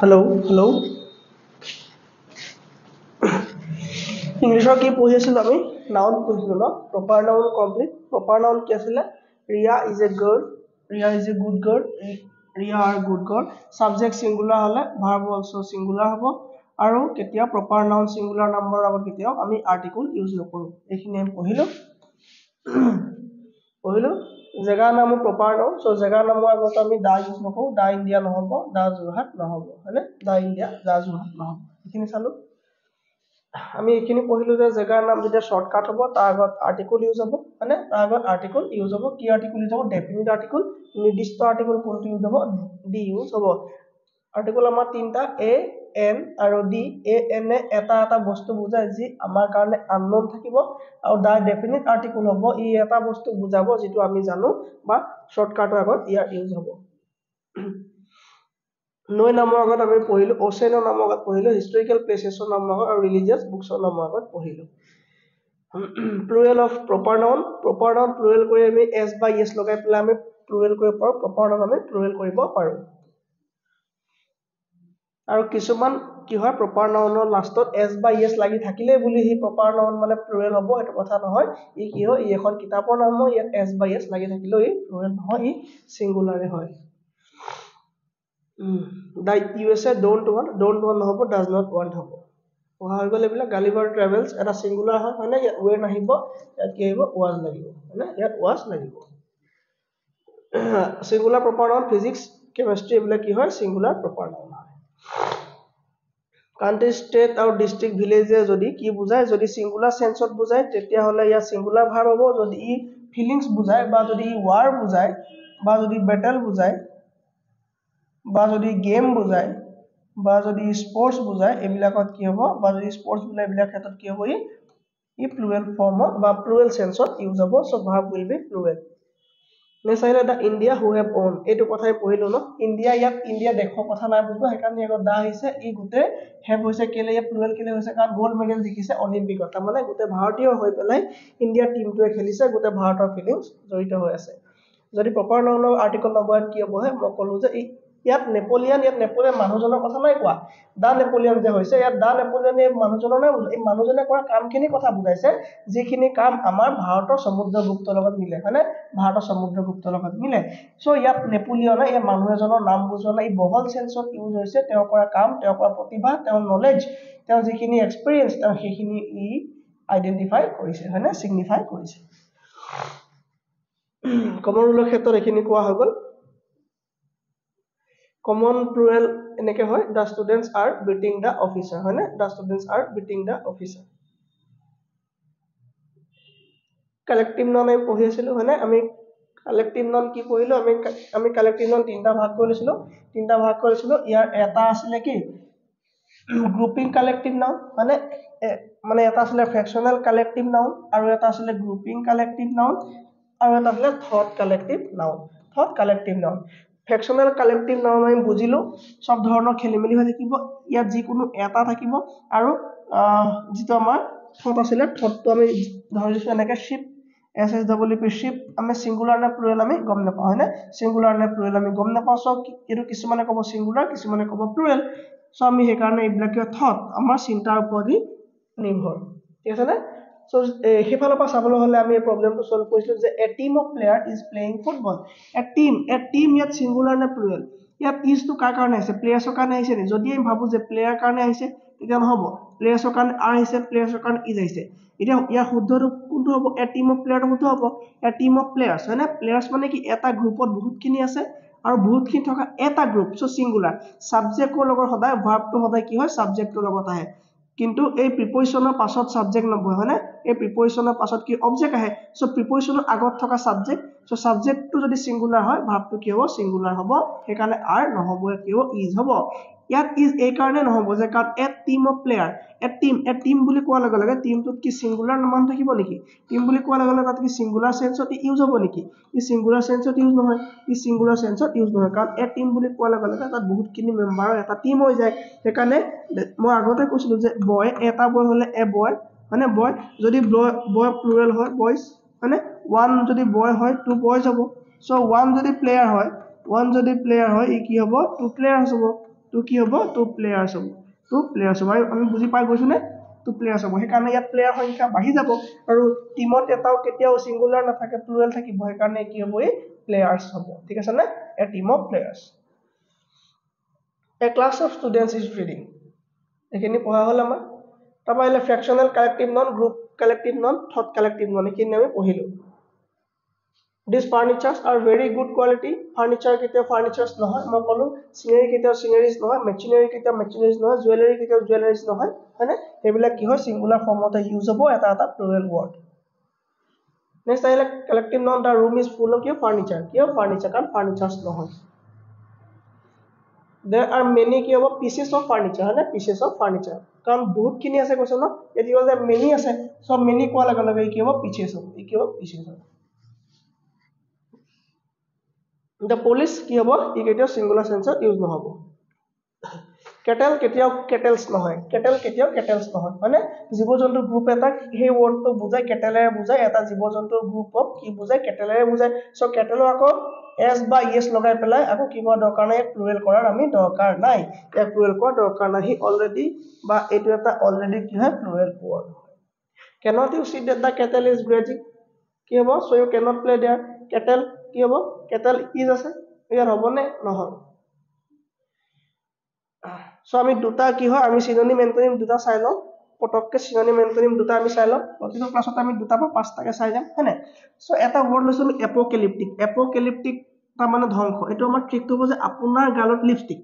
Hello hello इंग्लिशर की पढ़ी आছিলো আমি noun পঢ়িছিলো ন proper noun complete proper noun কি আছিলে Riya is a girl Riya is a good girl Riya are good girl subject singular হলে ভাৰ্ব অলসো সিঙ্গুলাৰ হ'ব আৰু কেতিয়া প্ৰপাৰ নাউন সিঙ্গুলাৰ নাম্বাৰৰ আগত কেতিয়াও আমি আৰ্টিকল ইউজ নকৰো এইখিনি আমি পঢ়িলো জেগাৰ নাম প্ৰপাৰ নাউন সো জেগাৰ নামৰ আগত আমি দা ইউজ নকৰো দা ইণ্ডিয়া নহব দা যোৰহাট নহব হয়নে দা ইণ্ডিয়া দা যোৰহাট নহব এইখিনি চালো আমি এইখিনি পঢ়িলো যে জেগাৰ নাম যেতিয়া শৰ্টকাট হ'ব তাৰ আগত আৰ্টিকল ইউজ হ'ব মানে তাৰ আগত আৰ্টিকল ইউজ হ'ব কি আৰ্টিকল ইউজ হ'ব ডেফিনিট আৰ্টিকল নিৰ্দিষ্ট আৰ্টিকল কোনটো ইউজ হ'ব ডি ইউজ হ'ব আৰ্টিকল আমাৰ তিনটা এ এন আৰু ডি এ এন এ এটা বস্তু বুজায় যি আমাৰ কাৰণে আননোন থাকিব আৰু দা ডেফিনিট আৰ্টিকল হ'ব ই এটা বস্তু বুজাব যেটো আমি জানো বা শৰ্টকাটৰ আগত ইয়াৰ ইউজ হ'ব নয় নামৰ আগত আমি পঢ়িলো ওচেনৰ নামৰ আগত পঢ়িলো হিষ্টৰিকেল প্লেচেছৰ নামৰ আগত আৰু ৰিলিজিয়াছ বুকছৰ নামৰ আগত পঢ়িলো plural of proper noun plural কৰি আমি এস বা ইয়েস লগাই পেলাই আমি প্লুৰেল কৰিব পাৰো প্ৰপাৰ নাউন আমি প্লুৰেল কৰিব পাৰো আৰু কিছুমান কি হয় প্ৰপাৰ নাউনৰ লাষ্টত এস বা ইয়েস লাগি থাকিলে বুলি হি প্ৰপাৰ নাউন মানে প্লুৰেল হ'ব এটা কথা নহয় ই কি হয় ই এখন কিতাপৰ নাম হয় ইয়াত এস বা ইয়েস লাগি থাকিলে ই প্লুৰেল নহয় ই সিঙ্গুলাৰে হয় The USA don't want নহব does not want হ'ব পঢ়া হৈ গ'ল এইবিলাক গালিভাৰ ট্ৰেভেলছ এটা সিঙ্গুলাৰ হয় হয়নে ইয়াত ওয়ে নাহিব ইয়াত কি আহিব was লাগিব হয়নে ইয়াত was লাগিব singular proper noun physics chemistry এইবিলাক কি হয় সিঙ্গুলাৰ প্ৰপাৰ নাউন হয় কান্ট্ৰি ষ্টেট আৰু ডিস্ট্ৰিক্ট ভিলেজে যদি কি বুজায় যদি সিঙ্গুলাৰ সেন্সত বুজায় তেতিয়া হলে ইয়াত সিঙ্গুলাৰ ভাৰ্ব হ'ব যদি ই ফিলিংস বুজায় বা যদি ই ওয়াৰ বুজায় বা যদি বেটেল বুজায় বা যদি গেম বুজায় বা যদি স্পোর্টস বুজায় এবিলাকত কি হ'ব বা যদি স্পোর্টস বুজায় এবিলাক ক্ষেত্ৰত কি হ'ব ই প্লুৰেল ফৰ্মত বা প্লুৰেল সেন্সত ইউজ হ'ব so verb will be plural next আহিলে দা ইন্ডিয়া হু হেভ ওন এটো কথাই পঢ়িলো ন ইন্ডিয়া ইয়াত ইন্ডিয়া দেশৰ কথা নাই বুজবা হেকাৰণে আগত দা আহিছে ই গুটে হেভ হৈছে কেলে ইয়া প্লুৰেল কেলে হৈছে কাৰণ গোল্ড মেডেল জিকিছে অলিম্পিকত মানে গুটে ভাৰতীয় হৈ পেলাই ইন্ডিয়া টিমটোৱে খেলিছে গুটে ভাৰতৰ ফিলিংস জড়িত হৈ আছে যদি প্ৰপাৰ নাউনৰ আৰ্টিকল নম্বৰত কি হ'ব হে মই কলো যে ইয়াত নেপোলিয়ন মানুহজনৰ কথা নাই কোৱা দা নেপোলিয়ন যে হৈছে ইয়াত দা নেপোলিয়নে মানুহজনৰ নাই এই মানুহজনে কৰা কামখিনি কথা বুজাইছে যিখিনি কাম আমাৰ ভাৰতৰ সমুদ্ৰগুপ্তৰ লগত মিলে হয়নে ভাৰতৰ সমুদ্ৰগুপ্তৰ লগত মিলে সো ইয়াত নেপোলিয়নে এই মানুহ এজনৰ নাম বুজোৱা নাই বহল সেন্সত ইউজ হৈছে তেওঁ কৰা কাম তেওঁ কৰা প্ৰতিভা তেওঁ নলেজ তেওঁ যিখিনি এক্সপেৰিয়েন্স তেওঁ সেইখিনি ই আইডেন্টিফাই কৰিছে হয়নে সিগনিফাই কৰিছে কমন ৰুলৰ ক্ষেত্ৰত এইখিনি কোৱা হৈ গ'ল Common plural এনেকে হয় the students are beating the officer হয়নে the students are beating the officer collective noun আমি পঢ়ি আছিলো হয়নে আমি collective noun কি পঢ়িলো আমি collective noun তিনটা ভাগ কৰিছিলো ইয়াৰ এটা আছিল কি grouping collective noun মানে এটা আছিল fractional collective noun আৰু এটা আছিল grouping collective noun আৰু এটা আছিল thought collective noun fractional collective noun আমি বুজিলো সব ধৰণৰ খেলিমেলি হৈ থাকিব ইয়াত যি কোনো এটা থাকিব আৰু যেটো আমাৰ থট আছিল থটটো আমি ধৰিছো এনেকে শিপ SSWP শিপ আমি সিঙ্গুলাৰ নে প্লুৰেল আমি গম নাপাও হয়নে সিঙ্গুলাৰ নে প্লুৰেল আমি গম নাপাও সব এটো কিছুমানে ক'ব সিঙ্গুলাৰ কিছুমানে ক'ব প্লুৰেল সো আমি সেই কাৰণে এইবিলাকে থট আমাৰ চিন্তাৰ ওপৰত নিৰ্ভৰ ঠিক আছে নে সো হেফালৰ পৰা চাবলৈ হলে আমি এই প্ৰবলেমটো সলভ কৰিছিলো যে a team of player is playing football a team ইয়াত সিঙ্গুলাৰ নে প্লুৰেল ইয়াত ইজ টু কাৰ কাৰণে আছে প্লেয়াৰ্ছৰ কাৰণে আহিছে নি যদি আমি ভাবো যে প্লেয়াৰ কাৰণে আহিছে তেতিয়া নহব প্লেয়াৰ্ছৰ কাৰণে আৰ আহিছে প্লেয়াৰ্ছৰ কাৰণে ইজ আহিছে এতিয়া ইয়াৰ শুদ্ধটো কোনটো হ'ব a team of player শুদ্ধ হ'ব a team of players হয়নে প্লেয়াৰ্ছ মানে কি এটা গ্ৰুপত বহুতখিনি আছে আৰু বহুতখিনি থকা এটা গ্ৰুপ সো সিঙ্গুলাৰ সাবজেক্টৰ লগত সদায় ভাৰ্বটো সদায় কি হয় সাবজেক্টৰ লগত আহে কিন্তু এই প্ৰিপজিশনৰ পাছত সাবজেক্ট নবহে হয়নে এই প্ৰিপজিশনৰ পাছত কি অবজেক্ট আহে সো প্ৰিপজিশনৰ আগত থকা সাবজেক্ট সো সাবজেক্টটো যদি সিঙ্গুলাৰ হয় ভাৰ্বটো কি হ'ব সিঙ্গুলাৰ হ'ব সেই কাৰণে আৰ নহব কি হ'ব ইজ হ'ব ইয়াত ইজ এই কাৰণে নহব যে কাৰণ a team of player a team বুলি কোৱা লগে টিমটোত কি সিঙ্গুলাৰ নাম থাকিব নেকি টিম বুলি কোৱা লগে তাত কি সিঙ্গুলাৰ সেন্সত ইউজ হ'ব নেকি ই সিঙ্গুলাৰ সেন্সত ইউজ নহয় কাৰণ এ টিম বুলি কোৱা লগে তাত বহুতখিনি মেম্বাৰৰ এটা টিম হৈ যায় সেই কাৰণে মই আগতে কৈছিলো যে বয় এটা বয় হলে এ বয় মানে বয় যদি বয় প্লুৰেল হয় বয়জ মানে ওয়ান যদি বয় হয় টু বয়জ হ'ব সো ওয়ান যদি প্লেয়াৰ হয় ই কি হ'ব টু প্লেয়াৰছ হ'ব টু কি হ'ব টু প্লেয়াৰ্ছ হ'ব টু প্লেয়াৰ্ছ হ'ব আৰু আমি বুজি পাই গৈছো নে টু প্লেয়াৰ্ছ হ'ব সেইকাৰণে ইয়াত প্লেয়াৰ সংখ্যা বাঢ়ি যাব আৰু টিমত এটাও কেতিয়াও সিঙ্গুলাৰ নাথাকে প্লুৰেল থাকিব সেইকাৰণে কি হ'ব এই প্লেয়াৰ্ছ হ'ব ঠিক আছে নে a team of players A class of students is reading. এখানে পঢ়া হল আমাৰ তাৰপা ইলে fractional collective noun group collective noun thought collective noun এখানে আমি পঢ়িলো These furnitures are very good quality. Furniture কেতিয়াও furnitures নহয় মই কলো scenery কেতিয়াও sceneries নহয় machinery কেতিয়াও machineries নহয় jewelry কেতিয়াও jewelries নহয় হয়নে সেইবিলাক কি হয় singular ফৰ্মতে ইউজ হ'ব এটা এটা plural word Next আহিলে collective noun the room is full of furniture কিয় furniture কাৰণ furnitures নহয় There are many কি হ'ব pieces of furniture হয়নে pieces of furniture কাৰণ বহুত খিনি আছে কৈছে ন এদিও যে many আছে সব many কোৱা লগে লগে কি হ'ব pieces হ'ব কি হ'ব pieces হ'ব The police কি হ'ব ই কেতিয়াও singular sense ইউজ নহব Cattle কেতিয়াও kettles নহয় cattle কেতিয়াও kettles নহয় মানে জীৱ-জন্তু গ্ৰুপ এটা সেই ওয়াৰ্ডটো বুজায় কেটেলেৰে বুজায় এটা জীৱ-জন্তুৰ গ্ৰুপক কি বুজায় কেটেলেৰে বুজায় সো কেটেলৰ আকৌ s বা yes লগাই পেলাই আকৌ কি কোৱা দৰকাৰ নাই প্লুৰেল কৰাৰ আমি দৰকাৰ নাই এক প্লুৰেল কৰা দৰকাৰ নাই হি অলৰেডি বা এটো এটা অলৰেডি কি হয় plural word cannot you see that the cattle is grazing কি হ'ব so you cannot play there cattle কি হ'ব cattle is আছে ইয়াৰ হ'ব নে নহয় সো আমি দুটা কি হয় আমি সিনোনিম এন্টোনিম দুটা চাই লও পটককে সিনোনিম এন্টোনিম দুটা আমি চাই লও প্ৰতিটো ক্লাছত আমি দুটা বা পাঁচটাকে চাই যাম হয়নে সো এটা ওয়ার্ড লৈছো আমি এপোকেলিপ্টিক তা মানে ধ্বংস এটো আমাৰ ট্ৰিকটো হ'ব যে আপোনাৰ গালত লিপষ্টিক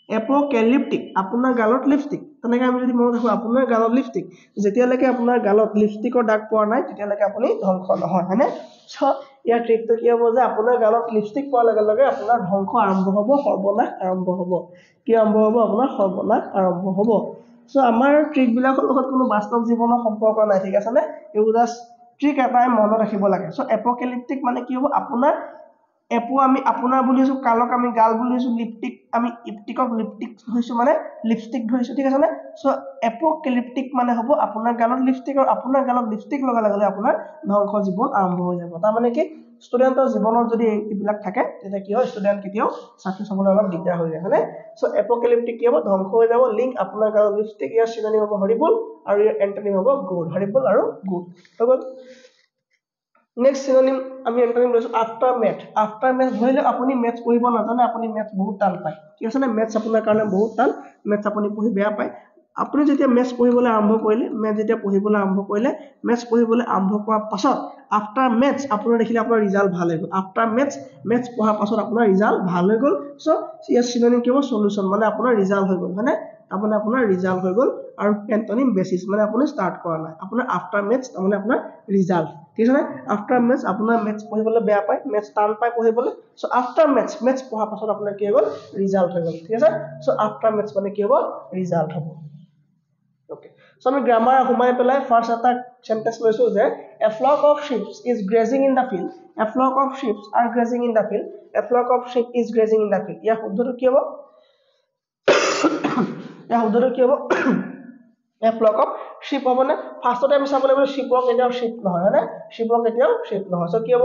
এপোকেলিপ্টিক আপোনাৰ গালত লিপষ্টিক তেনেকৈ আমি যদি মনত ৰাখো আপোনাৰ গালত লিপষ্টিক যেতিয়ালৈকে আপোনাৰ গালত লিপষ্টিকৰ দাগ পোৱা নাই তেতিয়ালৈকে আপুনি ধ্বংস নহয় হয়নে সো ইয়াৰ ট্ৰিকটো কি হ'ব যে আপোনাৰ গালত লিপষ্টিক পোৱাৰ লগে লগে আপোনাৰ ধ্বংস আৰম্ভ হ'ব সৰ্বনাশ আৰম্ভ হ'ব কি আৰম্ভ হ'ব আপোনাৰ সৰ্বনাশ আৰম্ভ হ'ব সো আমাৰ ট্ৰিক বিলাকৰ লগত কোনো বাস্তৱ জীৱনৰ সম্পৰ্ক নাই ঠিক আছে নে এইবোৰ জাস্ট ট্ৰিক এটাই মনত ৰাখিব লাগে সো এপোকেলিপ্টিক মানে কি হ'ব আপোনাৰ এপো আমি আপোনাৰ বুলিছো কালক আমি গাল বুলিছো লিপষ্টিক আমি ইপটিকক লিপষ্টিক হৈছো মানে লিপষ্টিক ধৰিছো ঠিক আছে নে সো এপোকেলিপ্টিক মানে হ'ব আপোনাৰ গালত লিপষ্টিক আৰু আপোনাৰ গালত লিপষ্টিক লগা লাগলে আপোনাৰ ধ্বংস জীৱন আৰম্ভ হৈ যাব তাৰ মানে কি ষ্টুডেন্টৰ জীৱনত যদি এইবিলাক থাকে তেতিয়া কি হয় ষ্টুডেন্ট কেতিয়াও সাকসেস হ'বলৈ অলপ দিগদাৰ হৈ যায় হয়নে সো এপোকেলিপ্টিক কি হ'ব ধ্বংস হৈ যাব লিংক আপোনাৰ গালত লিপষ্টিক ইয়াৰ সিনোনিম হ'ব হৰিবল আৰু ইয়াৰ এন্টোনিম হ'ব গুড হৰিবল আৰু গুড হৈ Next synonym আমি এন্টোনিম লৈছো after math ধৰিলে আপুনি maths পঢ়িব নাজানে আপুনি maths বহুত টান পায় কি আছে না maths আপোনাৰ কাৰণে বহুত টান maths আপুনি পঢ়ি বেয়া পায় আপুনি যেতিয়া maths পঢ়িবলৈ আৰম্ভ কৰিলে maths যেতিয়া পঢ়িবলৈ আৰম্ভ কৰিলে maths পঢ়িবলৈ আৰম্ভ কৰাৰ পাছত after maths আপোনাৰ দেখিলে আপোনাৰ ৰিজাল্ট ভাল হৈ গ'ল after maths পঢ়াৰ পাছত আপোনাৰ ৰিজাল্ট ভাল হৈ গ'ল সো ইয়াৰ synonym কি হ'ব সলিউশন মানে আপোনাৰ ৰিজাল্ট হৈ গ'ল মানে আপোনাৰ ৰিজাল্ট হৈ গ'ল আৰু এন্টোনিম বেসিস মানে আপুনি স্টাৰ্ট কৰা নাই আপোনাৰ আফটাৰ মেথছ মানে আপোনাৰ ৰিজাল্ট ঠিক আছে আফটাৰ মেথছ আপোনাৰ মেথছ পঢ়িবলৈ বেয়া পায় মেথছ টান পায় পঢ়িবলৈ সো আফটাৰ মেথছ পঢ়াৰ পাছত আপোনাৰ কি হ'ল ৰিজাল্ট হৈ গ'ল ঠিক আছে সো আফটাৰ মেথছ মানে কি হ'ব ৰিজাল্ট হ'ব ওকে সো আমি গ্ৰামাৰ ঘুমাই পেলাই ফাৰ্স্ট এটা সেন্টেন্স লৈছো যে a flock of sheep is grazing in the field a flock of sheep are grazing in the field a flock of sheep is grazing in the field ইয়াৰ শুদ্ধটো কি হ'ব या উদ্ধটো কি হ'ব a flock of sheep হ'ব না ফাৰ্স্টতে আমি চাব লাগিব sheepক কেতিয়াও sheep নহয় হয়নে sheepক কেতিয়াও sheep নহয় সো কি হ'ব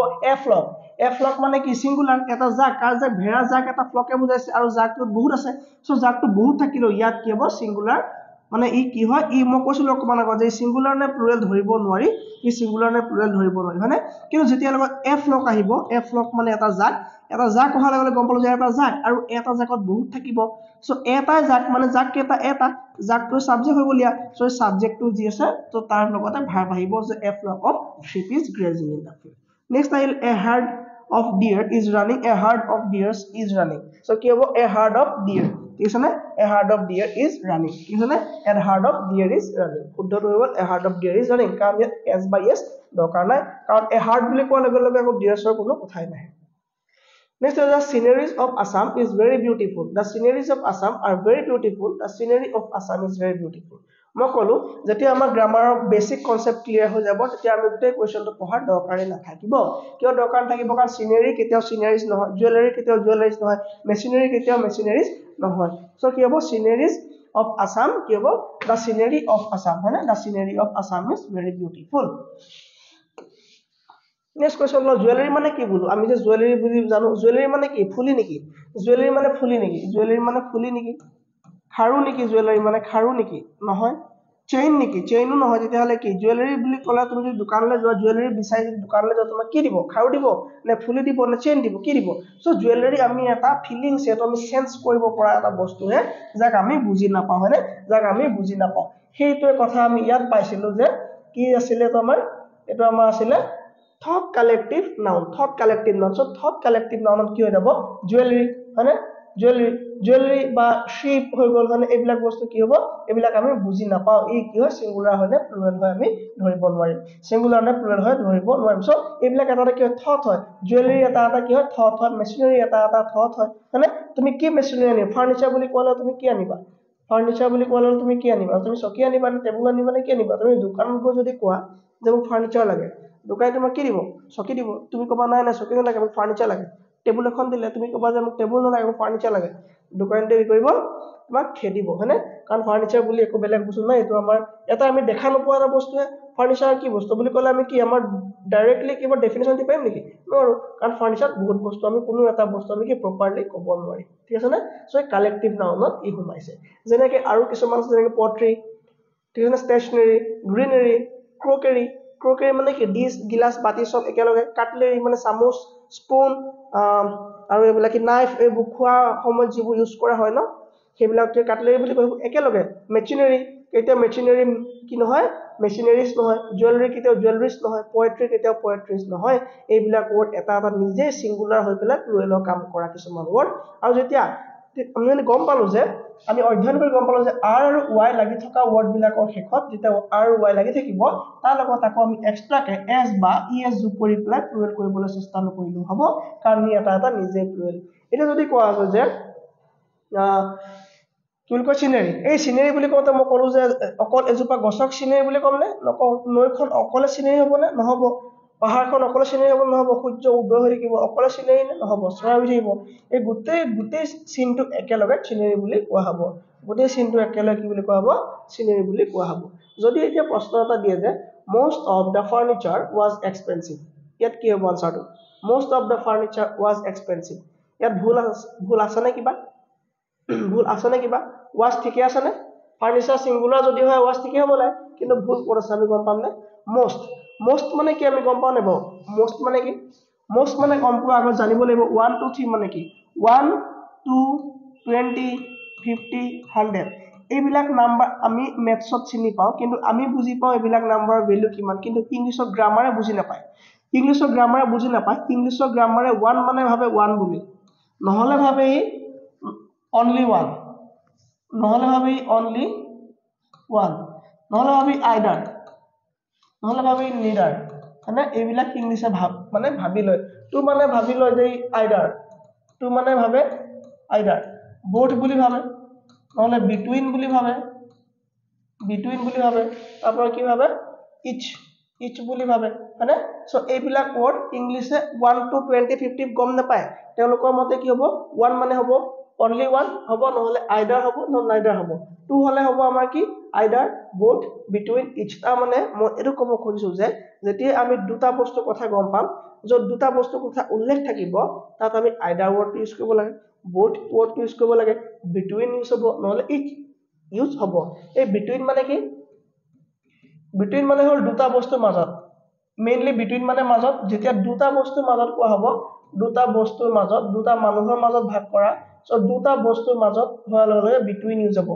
a flock মানে কি সিঙ্গুলাৰ এটা জাক আৰু যে ভেড়া জাক এটা ফ্লকে বুজাইছে আৰু জাকটো বহুত আছে সো জাকটো বহুত থাকিলো ইয়াত কি হ'ব সিঙ্গুলাৰ মানে ই কি হয় ই মই কৈছিলো অকমান আগত যে সিঙ্গুলাৰ নে প্লুৰেল ধৰিব নোৱাৰি ই সিঙ্গুলাৰ নে প্লুৰেল ধৰিব নোৱাৰি হয়নে কিন্তু যেতিয়া লগত a flock আহিব a flock মানে এটা জাক অহাৰ লগে লগে গম পালো যে এটা জাক আৰু এটা জাকত বহুত থাকিব সো এটা জাক মানে জাক কেটা এটা জাকটো সাবজেক্ট হৈ গলিয়া সো সাবজেক্টটো যি আছে তো তাৰ লগতে ভাৰ্ব আহিব যে a flock of sheep is grazing in the field next আহিল a herd of deer is running a herd of deers is running so কি হ'ব a herd of deer ঠিক আছে না a herd of deer is running ঠিক আছে না a herd of deer is running শুদ্ধটো হৈ গ'ল a herd of deer is running কাৰণ ইয়াত s by s দৰকাৰ নাই কাৰণ a herd বুলি কোৱাৰ লগে লগে আকৌ deersৰ কোনো কথাই নাই Next, the sceneries of Assam is very beautiful. The sceneries of Assam are very beautiful. The scenery of Assam is very beautiful. মই কলো যেতিয়া আমাৰ গ্ৰামাৰৰ বেসিক কনসেপ্ট ক্লিয়াৰ হৈ যাব তেতিয়া আমি গোটেই কোৱেশ্চনটো পঢ়াৰ দৰকাৰে নাথাকিব কিয় দৰকাৰ থাকিব কাৰণ সিনাৰী কেতিয়াও সিনাৰীজ নহয় জুৱেলাৰী কেতিয়াও জুৱেলাৰীজ নহয় মেচিনাৰী কেতিয়াও মেচিনাৰীজ নহয় সো কি হ'ব sceneries of Assam কি হ'ব the scenery of Assam হয় না the scenery of Assam is very beautiful Next question হলো জুয়েলারি মানে কি বলো আমি যে জুয়েলারি বুঝি জানো জুয়েলারি মানে কি ফুলি নেকি জুয়েলারি মানে ফুলি নেকি খাৰু নেকি জুৱেলাৰী মানে খাৰু নেকি নহয় চেইন নেকি চেইনো নহয় তেতিয়াহ'লে কি জুৱেলাৰী বুলি ক'লে তুমি যদি দোকানলৈ যোৱা জুৱেলাৰী বিচাৰি যদি দোকানলৈ যোৱা তোমাক কি দিব খাৰু দিব নে ফুলি দিব নে চেইন দিব কি দিব সো জুৱেলাৰী আমি এটা ফিলিংছ এটা আমি সেন্স কৰিব পৰা এটা বস্তু হে যাক আমি বুজি নাপাওঁ হয়নে যাক আমি বুজি নাপাওঁ সেইটোৱে কথা আমি ইয়াত পাইছিলো যে কি আছিলে তো আমাৰ আছিলে thought collective noun so thought collective noun কি হৈ যাব জুৱেলাৰী হয়নে জুৱেলাৰী বা শিপ হৈ গ'ল মানে এইবিলাক বস্তু কি হ'ব এইবিলাক আমি বুজি নাপাওঁ এই কি হয় সিঙ্গুলাৰ হয় নে প্লুৰাল হয় আমি ধৰিব নোৱাৰিম সিঙ্গুলাৰ নে প্লুৰাল হয় ধৰিব নোৱাৰিম সো এইবিলাক এটা কি হয় থট হয় জুৱেলাৰী এটা কি হয় থট হয় মেচিনাৰী এটা থট হয় মানে তুমি কি মেচিনাৰী আনিবা ফাৰ্নিচাৰ বুলি ক'লে তুমি কি আনিবা ফাৰ্নিচাৰ বুলি ক'লে তুমি কি আনিবা তুমি চকী আনিবা নে টেবুল আনিবা নে কি আনিবা তুমি দোকানত গৈ যদি কোৱা যে মোক ফাৰ্নিচাৰ লাগে দোকানী তোমাক কি দিব চকী দিব তুমি ক'বা নাই নাই চকী নালাগে মোক ফাৰ্নিচাৰ লাগে টেবুল এখন দিলে তুমি ক'বা যে মোক টেবুল নালাগে মোক ফাৰ্নিচাৰ লাগে দোকানতে কি কৰিব তোমাক খেদিব হয়নে কাৰণ ফাৰ্নিচাৰ বুলি একো বেলেগ বস্তু নাই এটো আমাৰ এটা আমি দেখা নোপোৱা এটা বস্তুহে ফাৰ্নিচাৰ কি বস্তু বুলি ক'লে আমি কি আমাৰ ডাইৰেক্টলি কিবা ডেফিনেশ্যন দি পাৰিম নেকি নোৱাৰো কাৰণ ফাৰ্নিচাৰ বহুত বস্তু আমি কোনো এটা বস্তু আমি কি প্ৰপাৰলি ক'ব নোৱাৰি ঠিক আছে নে সো কালেক্টিভ নাউনত ই সোমাইছে যেনেকৈ আৰু কিছুমান যেনেকৈ পট্ৰি ঠিক আছে ষ্টেচনাৰী গ্ৰীনাৰী ক্ৰকেৰী মানে কি ডিছ গিলাস বাতি সব একেলগে কাটলেৰী মানে চামুচ স্পুন আৰু এইবিলাক কি নাইফ এইবোৰ খোৱা সময়ত যিবোৰ ইউজ কৰা হয় ন সেইবিলাককে কাটলেৰী বুলি কয় একেলগে মেচিনাৰী কেতিয়া মেচিনাৰী কি নহয় মেচিনাৰীজ নহয় জুৱেলাৰী কেতিয়া জুৱেলাৰীজ নহয় পোয়েট্ৰি কেতিয়া পোয়েট্ৰিজ নহয় এইবিলাক ৱৰ্ড এটা নিজে সিঙ্গুলাৰ হৈ পেলাই প্লুৰেলৰ কাম কৰা কিছুমান ৱৰ্ড আৰু যেতিয়া আমি গম পালো যে আমি অধ্যয়ন কৰি গম পালো যে r আৰু y লাগি থকা ৱৰ্ড বিলাকৰ শেষত যেতিয়া r আৰু y লাগি থাকিব তাৰ লগত আকৌ আমি এক্সট্ৰাকে s বা es যোগ কৰি পেলাই প্লুৰেল কৰিবলৈ চেষ্টা নকৰিলেও হ'ব কাৰণ ই এটা নিজে প্লুৰেল এটা যদি কোৱা আছে যে কি বুলি কয় চিনেৰী এই চিনেৰী বুলি কওঁতে মই ক'লো যে অকল এজোপা গছক চিনেৰী বুলি ক'মনে নকওঁ নৈখন অকলে চিনেৰী হ'বনে নহ'ব পাহাৰখন অকলে চিনেৰী হ'ব নহ'ব সূৰ্য উদয় হৈ থাকিব অকলে চিনেৰী নহ'ব চৰাই হৈ থাকিব এই গোটেই চিনটো একেলগে চিনেৰী বুলি কোৱা হ'ব গোটেই চিনটো একেলগে কি বুলি কোৱা হ'ব চিনেৰী বুলি কোৱা হ'ব যদি এতিয়া প্ৰশ্ন এটা দিয়ে যে most of the furniture was expensive ইয়াত কি হ'ব আনসাৰটো most of the furniture was expensive ইয়াত ভুল আছে নে কিবা ভুল আছে নে কিবা was ঠিকে আছে নে ফাৰ্নিচাৰ সিঙ্গুলাৰ যদি হয় was ঠিকে হ'ব লাগে কিন্তু ভুল ক'ত আছে আমি গম পাম নে most মানে কি আমি গম পাও নে বাৰু most মানে কি most মানে গম পোৱা আগত জানিব লাগিব 1 2 3 মানে কি 1 2 20 50 100 এইবিলাক নাম্বাৰ আমি মেথছত চিনি পাও কিন্তু আমি বুজি পাও এইবিলাক নাম্বাৰৰ ভ্যালু কিমান কিন্তু ইংলিশৰ গ্ৰামাৰে বুজি নাপায় ইংলিশৰ গ্ৰামাৰে 1 মানে ভাবে 1 বুলি নহলে ভাবে only 1 নহলে ভাবে only 1 নহলে ভাবে either নহলে ভাবে neither মানে এইবিলাক ইংলিশে মানে ভাবি লয় তো মানে ভাবি লয় যে either তো মানে ভাবে either both বুলি ভাবে নহলে between বুলি ভাবে তারপর কি ভাবে each বুলি ভাবে মানে সো এইবিলাক ওয়ার্ড ইংলিশে 1 to 20 50 গম না পায় তেওঁলোকৰ মতে কি হ'ব 1 মানে হ'ব only 1 হ'ব নহলে either হ'ব নহলে neither হ'ব 2 হলে হ'ব আমাৰ কি either both between each তা মানে মই এটো কব খুজিছো যে যেতিয়া আমি দুটা বস্তু কথা গম পাম যত দুটা বস্তু কথা উল্লেখ থাকিব তাত আমি either word ইউজ কৰিব লাগে both word ইউজ কৰিব লাগে between ইউজ হ'ব নহলে each ইউজ হ'ব এই between মানে কি between মানে হল দুটা বস্তুৰ মাজত মেইনলি between মানে মাজত যেতিয়া দুটা বস্তুৰ মাজত কোৱা হ'ব দুটা বস্তুৰ মাজত দুটা মানুহৰ মাজত ভাগ কৰা সো দুটা বস্তুৰ মাজত হোৱাৰ লগে between ইউজ হ'ব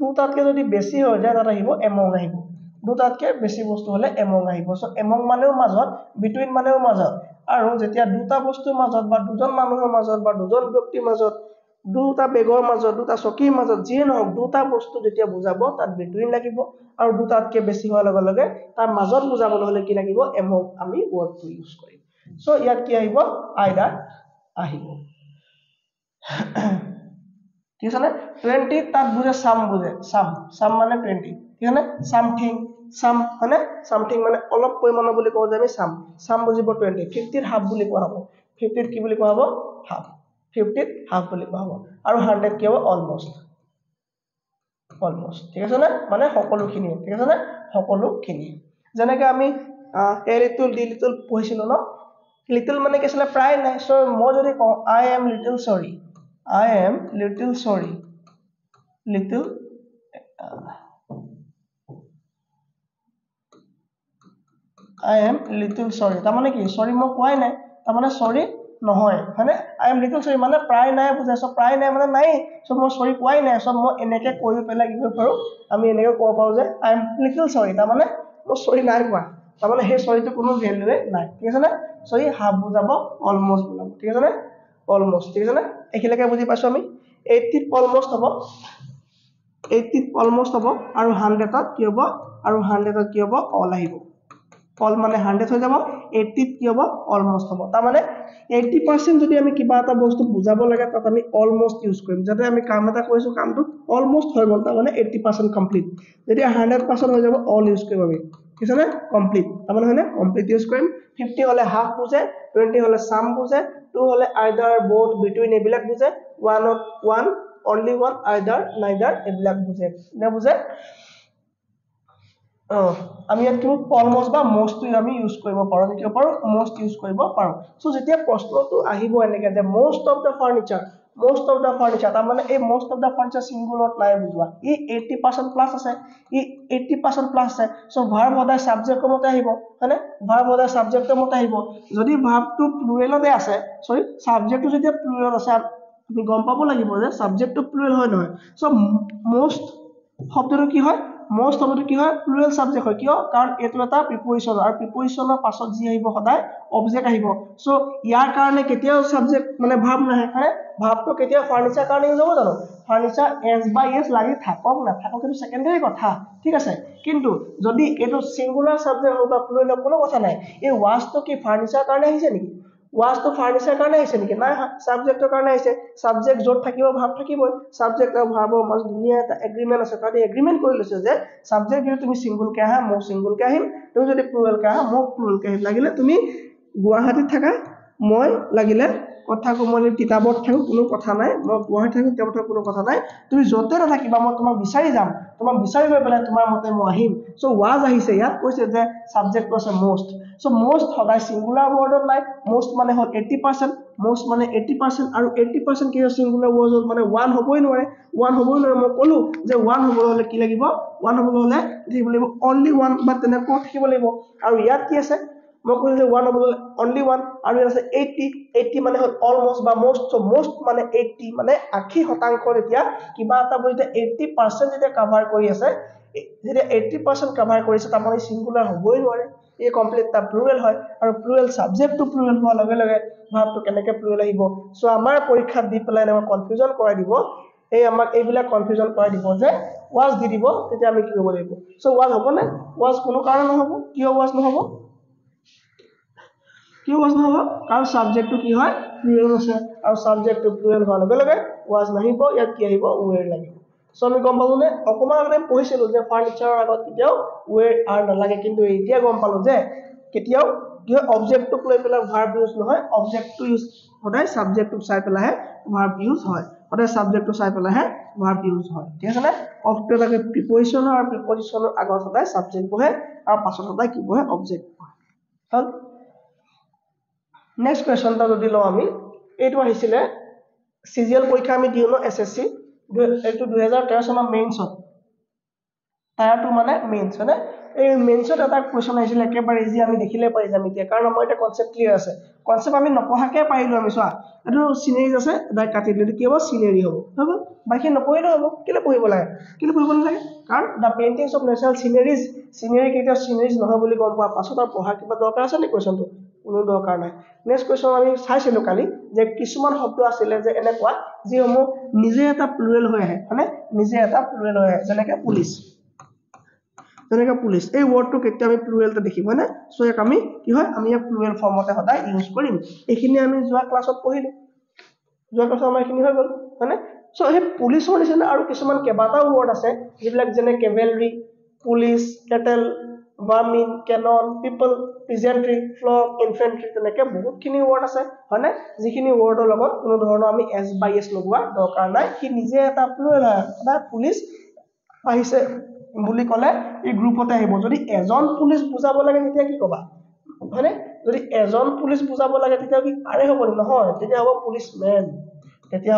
দুটাতকে যদি বেছি হৈ যায় তাত আহিব among আহিব দুটাতকে বেছি বস্তু হলে among আহিব সো among মানেও মাজত between মানেও মাজত আৰু যেতিয়া দুটা বস্তুৰ মাজত বা দুজন মানুহৰ মাজত বা দুজন ব্যক্তিৰ মাজত দুটা বেগৰ মাজত দুটা চকীৰ মাজত যিয়ে নহওক দুটা বস্তু যেতিয়া বুজাব তাত between লাগিব আৰু দুটাতকে বেছি হোৱাৰ লগে তাৰ মাজত বুজাবলৈ হলে কি লাগিব among আমি ওয়াৰ্ডটো ইউজ কৰিম সো ইয়াত কি আহিব either আহিব ঠিক আছে না 20 তাত বুজে সাম মানে 20 ঠিক আছে না সাম মানে সামথিং মানে অলপ পৰিমাণৰ বুলি কওঁ যে আমি সাম বুজিব 20 50 হাফ বুলি কোৱা হ'ব 50 কি বুলি কোৱা হ'ব হাফ 50 হাফ বুলি কোৱা হ'ব আৰু 100 কি হ'ব অলমোস্ট ঠিক আছে না মানে সকলোখিনি ঠিক আছে না সকলোখিনি যেনেকৈ আমি a little d little পঢ়িছিলো ন লিটল মানে কি আছিল প্ৰায় নাই সো মই যদি কওঁ I am little sorry little I am little sorry তাৰমানে কি sorry মই কোৱাই নাই তাৰমানে sorry নহয় হয়নে I am little sorry মানে প্ৰায় নাই বুজাই so প্ৰায় নাই মানে নাই so মই sorry কোৱাই নাই so মই এনেকে কৈ পেলাই কি কৰিব পাৰো আমি এনেকে ক'ব পাৰো যে I am little sorry তাৰমানে মই sorry নাই কোৱা তাৰমানে সেই sorry টো কোনো ভ্যালুৱে নাই ঠিক আছে নে sorry half বুজাব almost বুজাব ঠিক আছে নে almost ঠিক আছে নে এখিলৈকে বুজি পাইছো আমি 80 almost হ'ব 80 almost হ'ব আৰু 100 ত কি হ'ব আৰু 100 ত কি হ'ব all আহিব all মানে 100 হৈ যাব 80 কি হ'ব almost হ'ব তাৰ মানে 80% যদি আমি কিবা এটা বস্তু বুজাব লাগে তাত আমি almost ইউজ কৰিম যাতে আমি কাম এটা কৰিছো কামটো almost হৈ গ'ল তাৰ মানে 80% কমপ্লিট যদি 100% হৈ যাব all ইউজ কৰিম আমি ঠিক আছে কমপ্লিট তাৰ মানে হয়নে কমপ্লিট ইউজ কৰিম 50 হলে হাফ বুজে 20 হলে সাম বুজে 2 হলে either both between এবিলাক বুজে 1 of one only one either neither এবিলাক বুজে নে বুজে আমি এটো অলমোস্ট বা মোস্ট আমি ইউজ কৰিব পাৰো কি পাৰো মোস্ট ইউজ কৰিব পাৰো সো যেতিয়া প্ৰশ্নটো আহিব এনেকে যে মোস্ট অফ দা ফাৰ্নিচাৰ তাৰ মানে এই মোস্ট অফ দা ফাৰ্নিচাৰ সিঙ্গুলাৰত নাই বুজোৱা ই 80% প্লাস আছে ই 80% প্লাস আছে সো ভাৰ্ব সদায় সাবজেক্টৰ মতে আহিব হয়নে ভাৰ্ব সদায় সাবজেক্টৰ মতে আহিব যদি ভাৰ্বটো প্লুৰেলতে আছে সৰি সাবজেক্টটো যেতিয়া প্লুৰেল আছে আমি গম পাব লাগিব যে সাবজেক্টটো প্লুৰেল হয় নহয় সো মোস্ট শব্দটো কি হয় most শব্দটো কি হয় প্লুৰেল সাবজেক্ট হয় কিয় কাৰণ এটো এটা প্ৰিপজিশন আৰু প্ৰিপজিশনৰ পাছত যি আহিব সদায় অবজেক্ট আহিব সো ইয়াৰ কাৰণে কেতিয়াও সাবজেক্ট মানে ভাৰ্ব নাহে মানে ভাৰ্বটো কেতিয়াও ফাৰ্নিচাৰ কাৰণে ইউজ হ'ব জানো ফাৰ্নিচাৰ এস বাই এস লাগি থাকক না থাকক কিন্তু সেকেন্ডাৰী কথা ঠিক আছে কিন্তু যদি এটো সিঙ্গুলাৰ সাবজেক্ট হয় বা প্লুৰেল কোনো কথা নাই এই ওয়াজটো কি ফাৰ্নিচাৰ কাৰণে আহিছে নেকি ওয়াজটো ফাৰ্নিচাৰ কাৰণে আহিছে নেকি নাই সাবজেক্টৰ কাৰণে আহিছে সাবজেক্ট যত থাকিব ভাৰ্ব থাকিবই সাবজেক্ট আৰু ভাৰ্বৰ মাজত ধুনীয়া এটা এগ্ৰিমেন্ট আছে তাতে এগ্ৰিমেন্ট কৰি লৈছে যে সাবজেক্ট যদি তুমি সিঙ্গল কে আহা মই সিঙ্গল কে আহিম তুমি যদি প্লুৰেল কে আহা মই প্লুৰেল কে আহিম লাগিলে তুমি গুৱাহাটীত থাকা মই লাগিলে কথা কমলি কিতাবত থাকো কোনো কথা নাই মই গুৱাহাটীত থাকো কিতাবত কোনো কথা নাই তুমি যতে নাথাকিবা মই তোমাক বিচাৰি যাম তোমাক বিচাৰি গৈ পেলাই তোমাৰ মতে মই আহিম সো ওয়াজ আহিছে ইয়াত কৈছে যে সাবজেক্ট আছে মোস্ট সো মোস্ট সদায় সিঙ্গুলাৰ ওয়াৰ্ডত নাই মোস্ট মানে হল 80% মোস্ট মানে 80% আৰু 80% কি সিঙ্গুলাৰ ওয়াৰ্ডত মানে 1 হ'বই নোৱাৰে মই কলো যে 1 হ'ব হলে কি লাগিব 1 হ'ব হলে থাকিব লাগিব only one বা তেনেকৈ থাকিব লাগিব আৰু ইয়াত কি আছে মই কলো যে 1 হ'ব হলে only one আৰু ইয়াত আছে 80 মানে হল almost বা most so most মানে 80 মানে 80% এতিয়া কিবা এটা বইতে 80% যেতিয়া কভাৰ কৰি আছে যেতিয়া 80% কভাৰ কৰিছে তাৰ মানে সিঙ্গুলাৰ হ'বই নোৱাৰে এই কমপ্লিট টা প্লুৰেল হয় আৰু প্লুৰেল সাবজেক্টটো প্লুৰেল হোৱাৰ লগে লগে ভাবটো কেনেকৈ প্লুৰেল আহিব সো আমাৰ পৰীক্ষাত দি পেলাই আমাৰ কনফিউজন কৰাই দিব এই আমাক এইবিলাক কনফিউজন কৰাই দিব যে ওয়াজ দি দিব তেতিয়া আমি কি কৰিব লাগিব সো ওয়াজ হ'ব না ওয়াজ কোনো কাৰণ নহব কিয় ওয়াজ নহব কাৰণ সাবজেক্টটো কি হয় প্লুৰেল আছে আৰু সাবজেক্টটো প্লুৰেল হোৱাৰ লগে লগে ওয়াজ নাহিব ইয়াত কি আহিব ওৱেৰ লাগিব সো আমি গম পালো নে অকমান আমি পঢ়িছিলো যে ফাৰ্নিচাৰৰ আগত কেতিয়াও ওৱেৰ আৰ নালাগে কিন্তু এতিয়া গম পালো যে কেতিয়াও কি অবজেক্টটো লৈ পেলাই ভাৰ্ব ইউজ নহয় অবজেক্টটো ইউজ সদায় সাবজেক্টটো চাই পেলাইহে ভাৰ্ব ইউজ হয় সদায় সাবজেক্টটো চাই পেলাইহে ভাৰ্ব ইউজ হয় ঠিক আছে নে অবজেক্টৰ প্ৰিপজিশনৰ আৰু প্ৰিপজিশনৰ আগত সদায় সাবজেক্ট বহে আৰু পাছত সদায় কি বহে অবজেক্ট বহে হল নেক্সট কোৱেশ্চনটা যদি লও আমি এইটো আহিছিলে সিজিএল পৰীক্ষা আমি দিও ন এসএসসি এইটো 2013 চনৰ মেইনছত টায়াৰ 2 মানে মেইনছ হয়নে এই মেইনছত এটা কোৱেশ্চন আহিছিল একেবাৰে ইজি আমি দেখিলে পাই যাম এতিয়া কাৰণ আমাৰ এটা কনসেপ্ট ক্লিয়াৰ আছে কনসেপ্ট আমি নপঢ়াকে পাৰিলো আমি চোৱা এটো সিনাৰীজ আছে দাই কাটি দিলে কি হ'ব সিনাৰী হ'ব হ'ব বাকি নপঢ়িলে হ'ব কেলে পঢ়িব লাগে কাৰণ দা পেইন্টিংস অফ নেচাৰেল সিনাৰী কেটা সিনাৰীজ নহয় বুলি গম পোৱা পাছত আৰু পঢ়া কিবা দৰকাৰ আছে নে কোৱেশ্চনটো কোনো দৰকাৰ নাই নেক্সট কোৱেশ্চন আমি চাইছিলো কালি যে কিছুমান শব্দ আছিল যে এনেকুৱা যিসমূহ নিজে এটা প্লুৰেল হৈ আহে মানে নিজে এটা প্লুৰেল হৈ আহে যেনেকৈ পুলিশ এই ওয়াৰ্ডটো কেতিয়া আমি প্লুৰেলতে দেখিম হয় না সো এক আমি কি হয় আমি এক প্লুৰেল ফৰ্মতে সদায় ইউজ কৰিম এইখিনি আমি যোৱা ক্লাছত পঢ়িলো যোৱা ক্লাছত আমাৰ এইখিনি হৈ গল মানে সো এই পুলিশৰ নিচিনা আৰু কিছুমান কেবাটাও ওয়াৰ্ড আছে যিবিলাক যেনে কেভেলৰি পুলিশ কেটেল ভাৰ্মিন কেনন পিপল পিজেন্ট্ৰি ফ্লক ইনফেন্ট্ৰি তেনেকৈ বহুতখিনি ওয়াৰ্ড আছে হয় না যিখিনি ওয়াৰ্ডৰ লগত কোনো ধৰণৰ আমি এস বাই এস লগোৱা দৰকাৰ নাই কি নিজে এটা প্লুৰেল হয় সদায় পুলিশ আহিছে বুলি কলে এই গ্ৰুপতে আহিব যদি এজন পুলিশ বুজাব লাগে তেতিয়া কি কবা মানে যদি এজন পুলিশ বুজাব লাগে তেতিয়া কি আৰে হ'ব নহয় তেতিয়া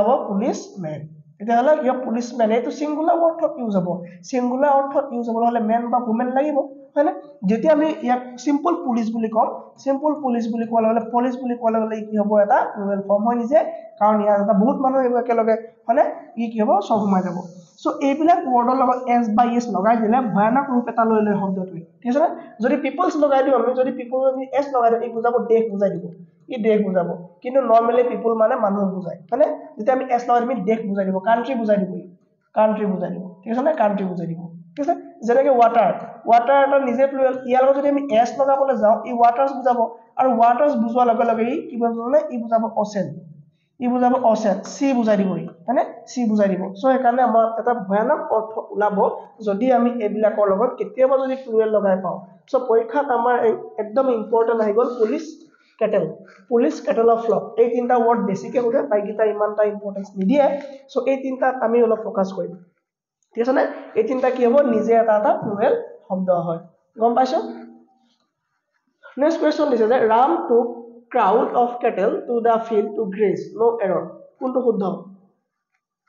হ'ব পুলিশমেন তেতিয়াহ'লে ইয়া পুলিচমেন এইটো সিঙ্গুলাৰ অৰ্থত ইউজ হ'ব সিঙ্গুলাৰ অৰ্থত ইউজ হ'ব হলে মেন বা ওমেন লাগিব হয়নে যেতিয়া আমি ইয়াক সিম্পল পুলিচ বুলি কম সিম্পল পুলিচ বুলি কোৱাৰ লগে পুলিচ বুলি কোৱাৰ লগে কি হ'ব এটা প্লুৰেল ফৰ্ম হয় নিজে কাৰণ ইয়াৰ এটা বহুত মানুহ এইবোৰ একেলগে হয়নে কি হ'ব সব সোমাই যাব সো এইবিলাক ৱৰ্ডৰ লগত এছ বা ইএছ লগাই দিলে ভয়ানক ৰূপ এটা লৈ লয় শব্দটোৱে ঠিক আছে যদি পিপলছ লগাই দিওঁ আমি যদি পিপল আমি এছ লগাই দিওঁ ই বুজাব দেশ বুজাই দিব ই দেশ বুজাব কিন্তু নৰমালি পিপল মানে মানুহ বুজায় হয়নে যেতিয়া আমি এছ লগাই দিম দেশ বুজাই দিব কান্ট্ৰি বুজাই দিব কান্ট্ৰি বুজাই দিব ঠিক আছে না কান্ট্ৰি বুজাই দিব ঠিক আছে যেনেকৈ ওয়াটাৰ এটা নিজে প্লুৰেল ইয়াৰ লগত যদি আমি এছ লগাবলৈ যাওঁ ই ওয়াটাৰছ বুজাব আৰু ওয়াটাৰছ বুজোৱাৰ লগে লগে কি বুজাব ই বুজাব অচেন ই বুজাব অচেন সি বুজাই দিব হয়নে সি বুজাই দিব সো সেইকাৰণে আমাৰ এটা ভয়ানক অৰ্থ ওলাব যদি আমি এইবিলাকৰ লগত কেতিয়াবা যদি প্লুৰেল লগাই পাওঁ সো পৰীক্ষাত আমাৰ একদম ইম্পৰ্টেন্ট আহি গ'ল পুলিচ কেটেল অফ ফ্লক এই তিনটা ওয়াৰ্ড বেছিকে হ'লে বাইকিটা ইমানটা ইম্পৰ্টেন্স নিদিয়ে সো এই তিনটাত আমি অলপ ফোকাস কৰিম ঠিক আছে না এই তিনটা কি হ'ব নিজে এটা প্লুৰেল শব্দ হয় গম পাইছো নেক্সট কোৱেশ্চন দিছে যে ৰাম টুক crowd of cattle to the field to graze no error কোনটো শুদ্ধ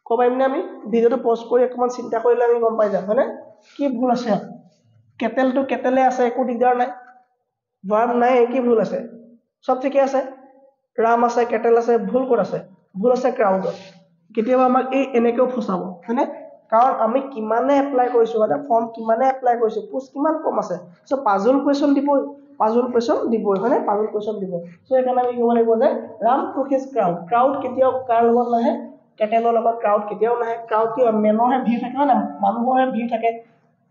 কবাইমনে আমি ভিডিওটো পজ কৰি অকমান চিন্তা কৰিলে আমি গম পাই যাম হয়নে কি ভুল আছে কেটেল টু কেটেলে আছে একো দিগদাৰ নাই ভাৰ্ব নাই কি ভুল আছে সব ঠিকে আছে ৰাম আছে কেটেল আছে ভুল ক'ত আছে ভুল আছে ক্ৰাউডত কেতিয়াবা আমাক এই এনেকেও ফসাব হয়নে কাৰণ আমি কিমানে এপ্লাই কৰিছো মানে ফৰ্ম কিমানে এপ্লাই কৰিছো পোষ্ট কিমান কম আছে সো পাজল কোৱেশ্চন দিবই হয়নে পাজল কোৱেশ্চন দিব সো এখানে আমি কি লাগিব যে ৰাম টুক হিজ ক্ৰাউড কেতিয়াও কাৰ লগত নাহে কেটেলৰ লগত ক্ৰাউড কেতিয়াও নাহে ক্ৰাউড কি মেনৰহে ভিৰ থাকে না মানুহৰহে ভিৰ থাকে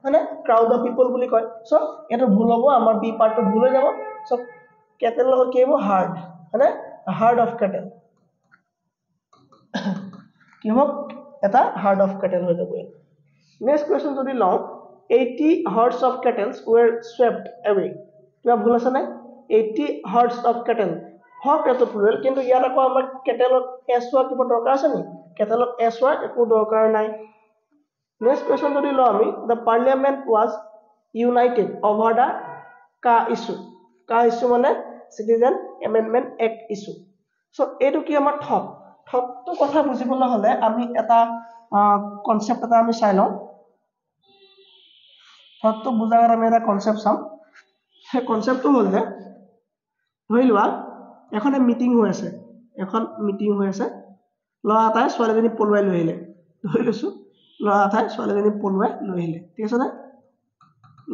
হয়নে ক্ৰাউড অফ পিপল বুলি কয় সো এটো ভুল হ'ব আমাৰ বি পাৰ্টটো ভুল হৈ যাব সো কেটেল লগত কি হ'ব হাৰ্ড হয়নে হাৰ্ড অফ কেটেল কি হ'ব এটা হাৰ্ড অফ কেটেল হৈ যাব নেক্সট কোৱেশ্চন যদি লওঁ 80 herds of cattle were swept away কিবা ভুল আছে নাই 80 herds of cattle হক এটো প্লুৰেল কিন্তু ইয়াত আকৌ আমাৰ কেটেলত এছ হোৱা কিবা দৰকাৰ আছে নি কেটেলত এছ হোৱা একো দৰকাৰ নাই নেক্সট কোৱেশ্চন যদি লওঁ আমি the parliament was united over the কা ইস্যু মানে citizen amendment act issue so এটো কি আমাৰ থপটো কথা বুজিবলৈ হলে আমি এটা কনসেপ্ট এটা আমি চাই লওঁ থপটো বুজাৰ আমি এটা কনসেপ্ট চাম সেই কনসেপ্টটো হ'ল যে ধৰি লোৱা এখন মিটিং হৈ আছে ল'ৰা এটাই ছোৱালীজনী পলুৱাই লৈ আহিলে ধৰি লৈছো ল'ৰা এটাই ছোৱালীজনী পলুৱাই লৈ আহিলে ঠিক আছে না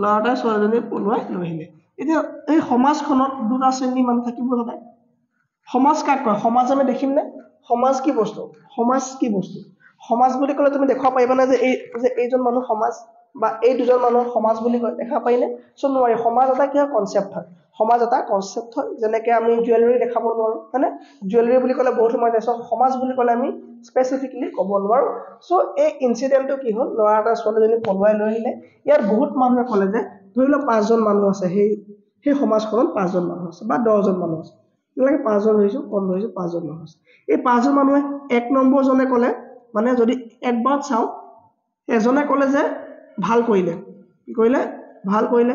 ল'ৰা এটাই ছোৱালীজনী পলুৱাই লৈ আহিলে এতিয়া এই সমাজখনত দুটা শ্ৰেণী মানুহ থাকিব সদায় সমাজ কাক কয় সমাজ আমি দেখিম নে সমাজ কি বস্তু সমাজ বুলি ক'লে তুমি দেখা পাইবা না যে এইজন মানুহ সমাজ বা এই দুজন মানুহ সমাজ বুলি কয় দেখা পাইনে সো নোৱাৰি সমাজ এটা কি কনসেপ্ট হয় সমাজ এটা কনসেপ্ট হয় যেনেকৈ আমি জুৱেলাৰী দেখাব নোৱাৰো হয়নে জুৱেলাৰী বুলি ক'লে বহুত সময় যায় সমাজ বুলি ক'লে আমি স্পেসিফিকলি ক'ব নোৱাৰো সো এই ইনসিডেন্টটো কি হ'ল ল'ৰা এটা ছোৱালীজনী পলুৱাই লৈ আহিলে ইয়াৰ বহুত মানুহে ক'লে যে ধৰি লওক 5 জন মানুহ আছে সেই সমাজখনত 5 জন মানুহ আছে বা 10 জন মানুহ আছে লাগে 5 জন হৈছো কম হৈছো 5 জন মানুহ আছে এই 5 জন মানুহে এক নম্বৰ জনে ক'লে মানে যদি একবাৰ চাও এজনে ক'লে যে ভাল কৰিলে কি কৰিলে ভাল কৰিলে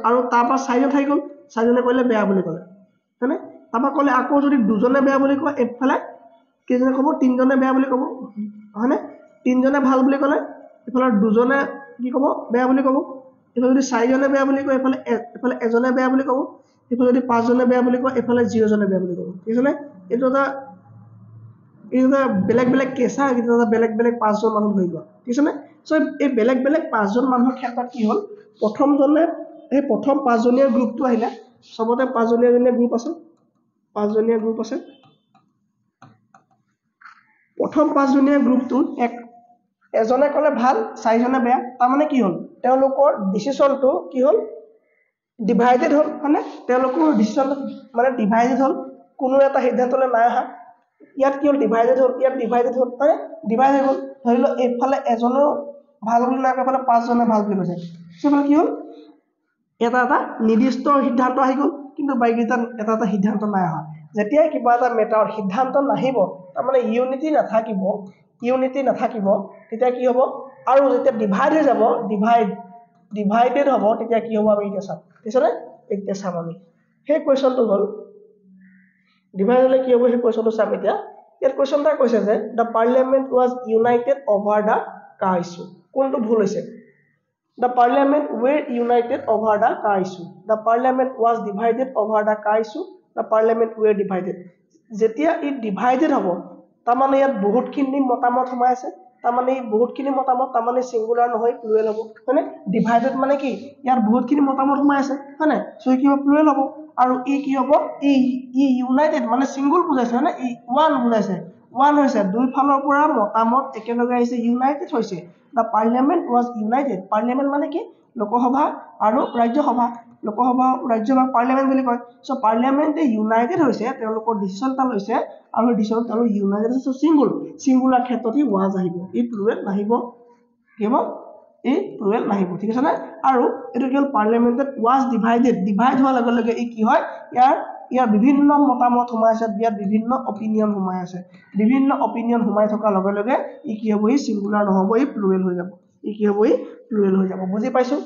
আৰু তাৰ পৰা 4 জন থাকি গ'ল 4 জনে ক'লে বেয়া বুলি ক'লে হয়নে তাৰপা ক'লে আকৌ যদি দুজনে বেয়া বুলি কয় এফালে কেজনে ক'ব 3 জনে বেয়া বুলি ক'ব হয়নে 3 জনে ভাল বুলি ক'লে এফালে দুজনে কি ক'ব বেয়া বুলি ক'ব এফালে যদি 4 জনে বেয়া বুলি কয় এফালে এজনে বেয়া বুলি ক'ব এফালে যদি 5 জনে বেয়া বুলি কয় এফালে 0 জনে বেয়া বুলি ক'ব ঠিক আছে এইটো এটা বেলেগ কেছ হা কিন্তু এটা বেলেগ 5 জন মানুহ ধৰি লোৱা ঠিক আছে সো এই বেলেগ 5 জন মানুহৰ ক্ষেত্ৰত কি হ'ল প্ৰথম 5 জনীয়া গ্ৰুপটো আহিলে সবতে 5 জনীয়া গ্ৰুপ আছে প্ৰথম 5 জনীয়া গ্ৰুপটো এজনে ক'লে ভাল 4 জনে বেয়া তাৰ মানে কি হ'ল তেওঁলোকৰ ডিসিশনটো কি হ'ল ডিভাইডেড হ'ল মানে তেওঁলোকৰ ডিসিশন মানে ডিভাইডেড হ'ল কোনো এটা সিদ্ধান্তলৈ নাই আহা ইয়াত কি হ'ল ডিভাইডেড হ'ল মানে ডিভাইড হৈ গ'ল ধৰি লও এইফালে এজনেও ভাল বুলি নাই এফালে 5 জনে ভাল বুলি কৈছে সেফালে কি হ'ল এটা নিৰ্দিষ্ট সিদ্ধান্ত আহি গ'ল কিন্তু বাইকিটা এটা সিদ্ধান্ত নাই আহা যেতিয়া কিবা এটা মেটাৰ সিদ্ধান্ত নাহিব তাৰ মানে ইউনিটি নাথাকিব তেতিয়া কি হ'ব আৰু যেতিয়া ডিভাইড হৈ যাব ডিভাইডেড হ'ব তেতিয়া কি হ'ব আমি এতিয়া চাম ঠিক আছে এতিয়া চাম আমি সেই কোৱেশ্চনটো হ'ল ডিভাইড হ'লে কি হ'ব সেই কোৱেশ্চনটো চাম এতিয়া ইয়াত কোৱেশ্চন এটা কৈছে যে the parliament was united over the car issue কোনটো ভুল হৈছে The parliament were united over the car issue. The parliament was divided over the car issue. The parliament were divided. যেতিয়া ই divided হ'ব তাৰমানে ইয়াত বহুতখিনি মতামত সোমাই আছে তাৰমানে ই বহুতখিনি মতামত তাৰমানে সিঙ্গুলাৰ নহয় প্লুৰেল হ'ব হয়নে divided মানে কি ইয়াত বহুতখিনি মতামত সোমাই আছে হয়নে সো কি হ'ব প্লুৰেল হ'ব আৰু ই কি হ'ব ই ইউনাইটেড মানে সিঙ্গুল বুজাইছে হয়নে ই ওয়ান বুজাইছে ওয়ান হৈছে দুই ফালৰ পৰা মতামত একেলগে আহিছে ইউনাইটেড হৈছে The parliament was united. Parliament মানে কি লোকসভা আৰু ৰাজ্যসভা লোকসভা ৰাজ্যসভা পাৰ্লিয়ামেন্ট বুলি কয় সো পাৰ্লিয়ামেন্টে ইউনাইটেড হৈছে তেওঁলোকৰ ডিসিশন তা লৈছে আৰু ডিসিশন তা ইউনাইটেড আছে সিঙ্গুলাৰ ক্ষেত্ৰত ই ওয়াজ আহিব ই প্লুৰেল নাহিব কি হ'ব ই প্লুৰেল নাহিব ঠিক আছে না আৰু এটো কেল পাৰ্লিয়ামেন্টত ওয়াজ ডিভাইড হোৱাৰ লগে লগে ই কি হয় ইয়াৰ বিভিন্ন মতামত সোমাই আছে ইয়াৰ বিভিন্ন অপিনিয়ন সোমাই আছে বিভিন্ন অপিনিয়ন সোমাই থকা লগে লগে ই কি হ'ব ই সিঙ্গুলাৰ নহব ই প্লুৰেল হৈ যাব ই কি হ'ব ই প্লুৰেল হৈ যাব বুজি পাইছো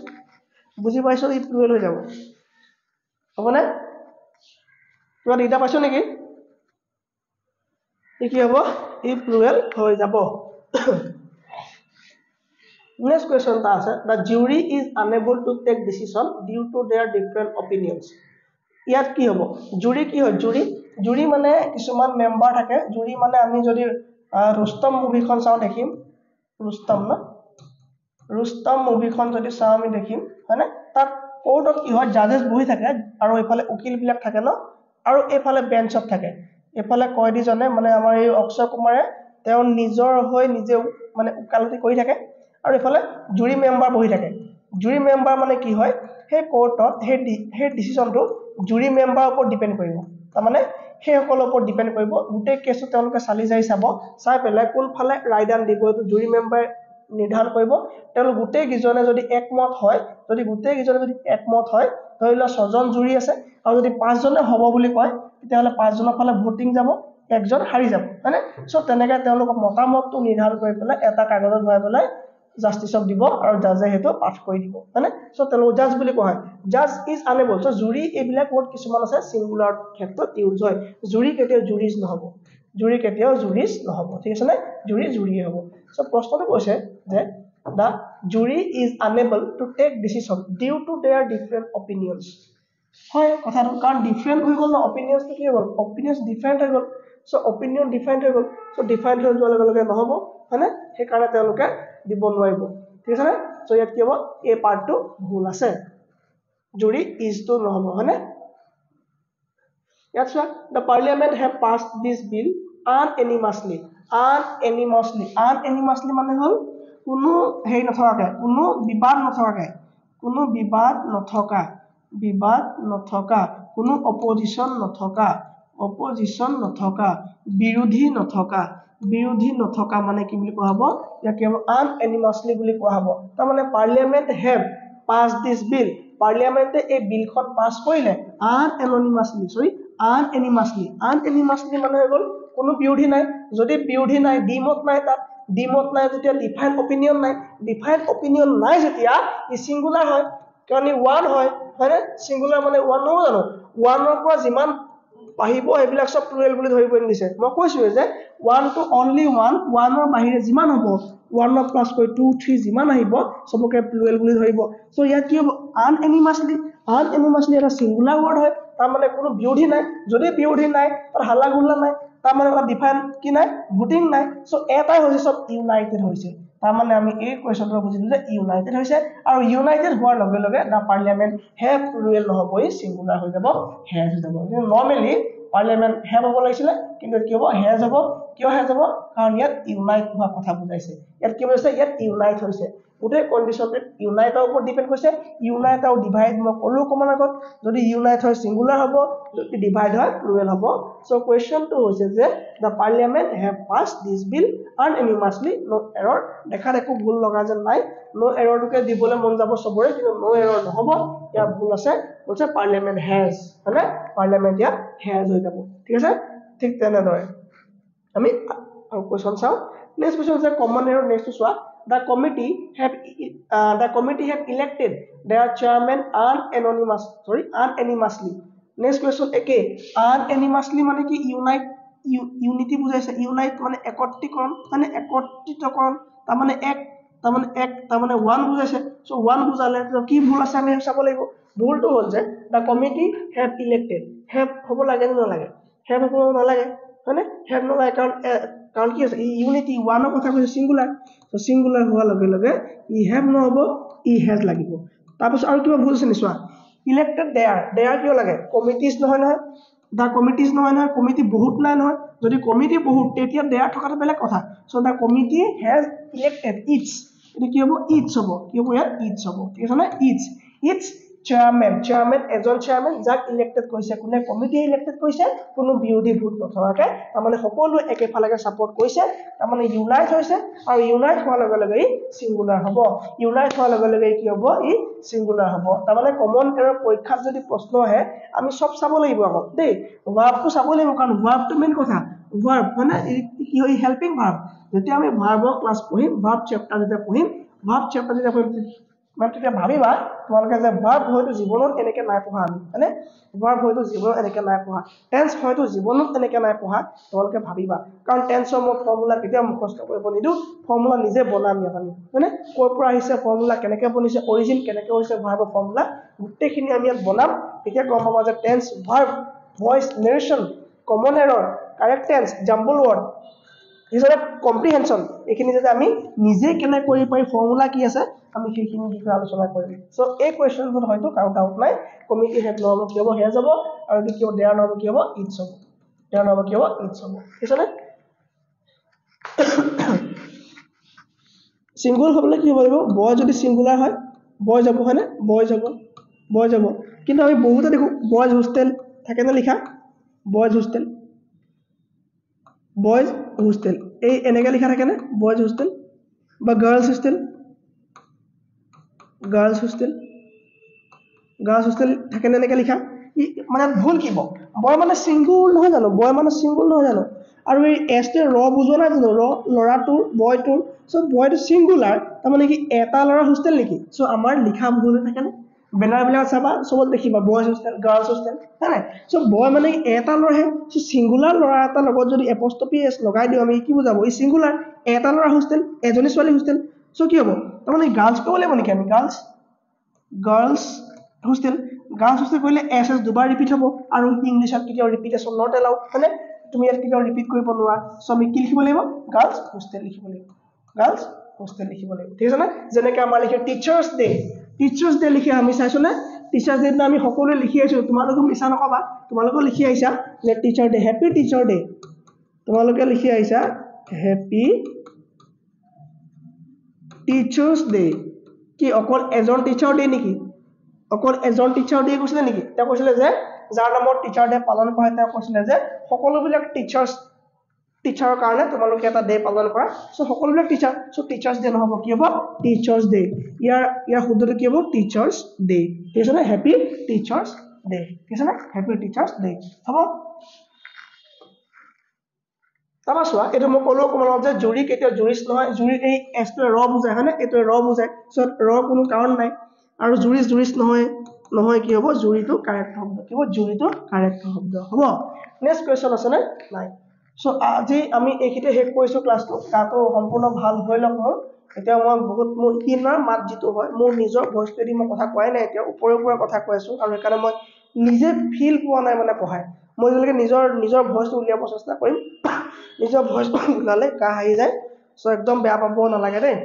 ই প্লুৰেল হৈ যাব হ'ব না তোমৰা এটা পাইছো নেকি ই কি হ'ব ই প্লুৰেল হৈ যাব Next question ta ase the jury is unable to take decision due to their different opinions ইয়াত কি হ'ব জুৰি কি হয় জুৰি মানে কিছুমান মেম্বাৰ থাকে জুৰি মানে আমি যদি ৰুস্তম মুভিখন চাও দেখিম ৰুস্তম মুভিখন যদি চাও আমি দেখিম হয়নে তাত কোৰ্টত কি হয় জাজেছ বহি থাকে আৰু এফালে উকিল বিলাক থাকে ন আৰু এফালে বেঞ্চত থাকে এফালে কয়দি জনে মানে আমাৰ এই অক্ষয় কুমাৰে তেওঁ নিজৰ হৈ নিজে মানে উকালতি কৰি থাকে আৰু এফালে জুৰি মেম্বাৰ বহি থাকে জুৰি মেম্বাৰ মানে কি হয় হে কোৰ্টত হে ডিসিশনটো জুৰি মেম্বাৰৰ ওপৰত ডিপেন্ড কৰিব তাৰ মানে হে সকলৰ ওপৰত ডিপেন্ড কৰিব গুটে কেছটো তেওঁলোকে চালি যাই চাই পেলাই কোন ফালে ৰায়দান দিব এটো জুৰি মেম্বাৰ নিৰ্ধাৰণ কৰিব তেওঁলোক গুটে গিজনে যদি একমত হয় ধৰি ল 6 জন জুৰি আছে আৰু যদি 5 জনে হ'ব বুলি কয় তেতিয়াহলে 5 জনৰ ফালে ভোটিং যাব একজন হাৰি যাব হয়নে সো তেনেকৈ তেওঁলোক মতামতটো নিৰ্ধাৰণ কৰি পেলাই এটা কাগজত ভৰাই পেলাই জাস্টিসক দিব আৰু জাজে হেতু পাঠ কৰি দিব হয়নে সো তেওঁলোক জাজ বুলি কোৱা হয় জাজ ইজ আনেবল সো জুৰি এইবিলাক ওয়াৰ্ড কিছুমান আছে সিঙ্গুলাৰ ক্ষেত্ৰত ইউজ হয় জুৰি কেতিয়াও জুৰিজ নহব ঠিক আছে নে জুৰি হ'ব সো প্ৰশ্নটো কৈছে যে the jury is unable to take decision due to their different opinions হয় কথাটো কাৰণ ডিফাৰেন্ট হৈ গ'ল না অপিনিয়নস কি হৈ গ'ল অপিনিয়নস ডিফাৰেন্ট হৈ গ'ল সো অপিনিয়ন ডিফাৰেন্ট হৈ গ'ল সো ডিফাৰেন্ট হৈ যোৱাৰ লগে লগে নহব হয়নে সেই কাৰণে তেওঁলোকে দিব নোৱাৰিব ঠিক আছে নে সো ইয়াত কি হ'ব এই পাৰ্টটো ভুল আছে জুৰি ইজ টু নহব হয়নে ইয়াত চোৱা the parliament have passed this bill unanimously মানে হ'ল কোনো হেই নথকাকে কোনো বিবাদ নথকা কোনো অপজিশন নথকা বিৰোধী নথকা মানে কি বুলি কোৱা হ'ব ইয়াক unanimously বুলি কোৱা হ'ব তাৰ মানে parliament have pass this bill পাৰ্লিয়ামেন্টে এই বিলখন পাস কৰিলে unanimously মানে হৈ গ'ল কোনো বিৰোধী নাই যদি বিৰোধী নাই ডিমত নাই যেতিয়া ডিফাইন অপিনিয়ন নাই যেতিয়া ই সিঙ্গুলাৰ হয় কাৰণ ই ওয়ান হয় হয়নে সিঙ্গুলাৰ মানে ওয়ান নহয় জানো ওয়ানৰ পৰা যিমান বাহিব এইবিলাক সব প্লুৰেল বুলি ধৰিব নিছে মই কৈছো যে ওয়ান টু অনলি ওয়ানৰ বাহিৰে যিমান হ'ব 1 প্লাস 2 3 যিমান আহিব সবকে প্লুৰেল বুলি ধৰিব সো ইয়াত কি হ'ব unanimously এটা সিঙ্গুলাৰ ওয়াৰ্ড হয় তাৰ মানে কোনো বিৰোধী নাই যদি বিৰোধী নাই তাৰ হাল্লা গুল্লা নাই তাৰ মানে ডিফাইন কি নাই ভোটিং নাই সো এটাই হৈছে সব ইউনাইটেড হৈছে তাৰ মানে আমি এই কোৱেশ্চনটো বুজিলো যে ইউনাইটেড হৈছে আৰু ইউনাইটেড হোৱাৰ লগে লগে দা পাৰ্লিয়ামেন্ট হেভ প্লুৰেল নহব ই সিঙ্গুলাৰ হৈ যাব হেজ হৈ যাব নৰমালি পাৰ্লিয়ামেন্ট হেভ হ'ব লাগিছিল কিন্তু কি হ'ব হেজ হ'ব কিয় হেজ হ'ব কাৰণ ইয়াত ইউনাইট হোৱা কথা বুজাইছে ইয়াত কি বুজাইছে ইয়াত ইউনাইট হৈছে উঠে কন্ডিশনটো ইউনাইটৰ ওপৰত ডিপেন্ড কৰিছে ইউনাইট আৰু ডিভাইড মই কলো কমন আগত যদি ইউনাইট হয় সিঙ্গুলাৰ হ'ব যদি ডিভাইড হয় প্লুৰেল হ'ব সো কোৱেশ্চনটো হৈছে যে the parliament have passed this bill unanimously no error দেখাত একো ভুল লগা যেন নাই নো এৰৰটোকে দিবলৈ মন যাব সবৰে কিন্তু নো এৰৰ নহব ইয়াৰ ভুল আছে বলছে পাৰ্লিয়ামেন্ট হেজ মানে পাৰ্লিয়ামেন্ট ইয়াত হেজ হৈ যাব ঠিক আছে ঠিক তেনেদৰে আমি কোৱেশ্চন চাও নেক্সট কোৱেশ্চন আছে কমন এৰৰ নেক্সট চোৱা the committee have elected their chairman unanimously next question eke unanimously মানে কি ইউনিটি বুজাইছে ইউনাইট মানে একত্ৰীকৰণ মানে একত্ৰিতকৰণ তাৰ মানে ওৱান বুজাইছে সো ওৱান বুজালে কি ভুল আছে আমি চাব লাগিব ভুলটো হ'ল যে দা কমিটি হেভ ইলেক্টেড হেভ হ'ব লাগে নে নালাগে হেভ হ'ব নালাগে হয়নে হেভ নালাগে কাৰণ কি আছে ইউনিটি ওৱানৰ কথা কৈছে সিঙ্গুলাৰ সো সিঙ্গুলাৰ হোৱাৰ লগে লগে ই হেভ নহব ই হেজ লাগিব তাৰপিছত আৰু কিবা ভুল আছে নিচোৱা ইলেক্টেড দেয়াৰ কিয় লাগে কমিটিজ নহয় নহয় দা কমিটিজ নহয় নহয় কমিটি বহুত নাই নহয় যদি কমিটি বহুত তেতিয়া দেয়াৰ থকাটো বেলেগ কথা so the committee has elected it's এটা কি হ'ব ইটস হ'ব কি হ'ব ইয়াত ইটস হ'ব ঠিক আছে না ইটস চেয়াৰমেন এজন চেয়াৰমেন যাক ইলেক্টেড কৰিছে কোনে কমিটি ইলেক্টেড কৰিছে কোনো বিৰোধী ভোট নথকাকে তাৰমানে সকলো একেফালেকে সাপোৰ্ট কৰিছে তাৰমানে ইউনাইট হৈছে আৰু ইউনাইট হোৱাৰ লগে লগে সিঙ্গুলাৰ হ'ব ইউনাইট হোৱাৰ লগে লগে কি হ'ব ই সিঙ্গুলাৰ হ'ব তাৰমানে কমন এৰৰ পৰীক্ষাত যদি প্ৰশ্ন আহে আমি সব চাব লাগিব আকৌ দেই ভাৰ্বটো চাব লাগিব কাৰণ ভাৰ্বটো মেইন কথা ভাৰ্ব মানে কি হয় হেল্পিং ভাৰ্ব যেতিয়া আমি ভাৰ্বৰ ক্লাছ পঢ়িম ভাৰ্ব চেপ্টাৰ যেতিয়া পঢ়িম মানে তেতিয়া ভাবিবা তোমালোকে যে ভাৰ্ব হয়তো জীৱনত এনেকে নাই পঢ়া আমি মানে ভাৰ্ব হয়তো জীৱনত এনেকে নাই পঢ়া টেন্স হয়তো জীৱনত এনেকে নাই পঢ়া তোমালোকে ভাবিবা কাৰণ টেন্সৰ মই ফৰ্মুলা কেতিয়া মুখস্থ কৰিব নিদু ফৰ্মুলা নিজে বনাম ইয়াত আমি মানে ক'ৰ পৰা আহিছে ফৰ্মুলা কেনেকে বনিছে অৰিজিন কেনেকে হৈছে ভাৰ্বৰ ফৰ্মুলা গোটেইখিনি আমি ইয়াত বনাম তেতিয়া গম পাবা যে tense verb voice narration common error correct tense jumble word হিচাপে কম্প্ৰিহেনশন এইখিনি যদি আমি নিজে কেনে কৰি পাৰি ফৰ্মুলা কি আছে আমি সেইখিনি বিষয়ে আলোচনা কৰিম সো এই কোৱেশ্চনবোৰ হয়তো কাৰো ডাউট নাই কমিটি হেড নহব কি হ'ব হেজ হ'ব আৰু কি হ'ব দেয়াৰ নহব কি হ'ব ইটস হ'ব দেয়াৰ নহব কি হ'ব ইটস হ'ব ঠিক আছে সিঙ্গুল হ'বলে কি হ'ব লাগিব বয় যদি সিঙ্গুলাৰ হয় বয় যাব হয়নে বয় যাব কিন্তু আমি বহুতে দেখো বয়জ হোষ্টেল থাকে না লিখা বয়জ হোষ্টেল এই এনেকে লিখা থাকে না বয়জ হোষ্টেল বা গাৰ্লছ হোষ্টেল থাকে না এনেকে লিখা মানে ভুল কি বয় মানে সিঙ্গুল নহয় জানো আৰু এই এছটো ৰ বুজোৱা নাই জানো ৰ লৰাটোৰ বয়টোৰ সো বয়টো সিঙ্গুলাৰ তাৰমানে কি এটা লৰা হোষ্টেল নেকি সো আমাৰ লিখা ভুল থাকে না বেনাৰ বিলাক চাবা সবত দেখিবা বয়জ হোষ্টেল গাৰ্লছ হোষ্টেল হয় সো বয় মানে এটা লৰাহে সো সিঙ্গুলাৰ লৰা এটা লগত যদি এপষ্ট্ৰফি এছ লগাই দিও আমি কি বুজাব ই সিঙ্গুলাৰ এটা লৰা হোষ্টেল এজনী ছোৱালী হোষ্টেল সো কি হ'ব তাৰমানে গাৰ্লছ ক'ব লাগিব নেকি আমি গাৰ্লছ হোষ্টেল কৰিলে এছ দুবাৰ ৰিপিট হ'ব আৰু ইংলিছত কেতিয়াও ৰিপিটেশ্যন নট এলাউড হয়নে তুমি ইয়াত কেতিয়াও ৰিপিট কৰিব নোৱাৰা সো আমি কি লিখিব লাগিব গাৰ্লছ হোষ্টেল লিখিব লাগিব ঠিক আছে না যেনেকৈ আমাৰ লিখে টিচাৰ্ছ ডে লিখে আমি চাইছো না টিচাৰ্ছ ডে আমি সকলোৱে লিখি আছো তোমালোকে মিছা নকবা তোমালোকে লিখি আহিছা যে teacher day happy teacher day তোমালোকে লিখি আহিছা হেপী টিচাৰ্ছ ডে কি অকল এজন টিচাৰ ডে নেকি অকল এজন টিচাৰ ডে কৈছিলে নেকি তেওঁ কৈছিলে যে যাৰ নামত টিচাৰ ডে পালন কৰা তেওঁ কৈছিলে যে সকলোবিলাক টিচাৰৰ কাৰণে তোমালোকে এটা ডে পালন কৰা সো সকলোবিলাক টিচাৰ সো টিচাৰ্ছ ডে নহব কি হ'ব টিচাৰ্ছ ডে ইয়াৰ শুদ্ধটো কি হ'ব টিচাৰ্ছ ডে ঠিক আছে না হেপী টিচাৰ্ছ ডে ঠিক আছে না হেপী টিচাৰ্ছ ডে হ'ব তাবা চোৱা এইটো মই ক'লো অকমান যে জুৰি কেতিয়া জুৰিছ নহয় জুৰি এই এছটো ৰ বুজায় হয়নে এইটো ৰ বুজায় সো ৰ কোনো কাৰণ নাই আৰু জুৰিছ নহয় কি হ'ব জুৰিটো কাৰেক্ট শব্দ কি হ'ব জুৰিটো কাৰেক্ট শব্দ হ'ব নেক্সট কোৱেশ্চন আছে নে নাই সো আজি আমি এইখিতে শেষ কৰিছো ক্লাছটো কাটো সম্পূৰ্ণ ভাল হৈ লওক মোৰ এতিয়া মই বহুত মোৰ কিনাৰ মাত যিটো হয় মোৰ নিজৰ ভইচটো দি মই কথা কোৱাই নাই এতিয়া ওপৰে কথা কৈ আছো আৰু সেইকাৰণে মই নিজে ফিল পোৱা নাই মানে পঢ়াই মই যেনেকৈ নিজৰ ভইচটো উলিয়াব চেষ্টা কৰিম নিজৰ ভইচটো ওলালে কাহ আহি যায় সো একদম বেয়া পাব নালাগে দেই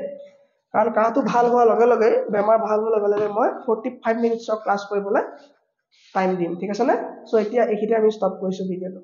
কাৰণ কাহটো ভাল হোৱাৰ লগে লগে বেমাৰ ভাল হোৱাৰ লগে লগে মই 45 মিনিটছৰ ক্লাছ কৰিবলৈ টাইম দিম ঠিক আছে নে সো এতিয়া এইখিতে আমি ষ্টপ কৰিছো ভিডিঅ'টো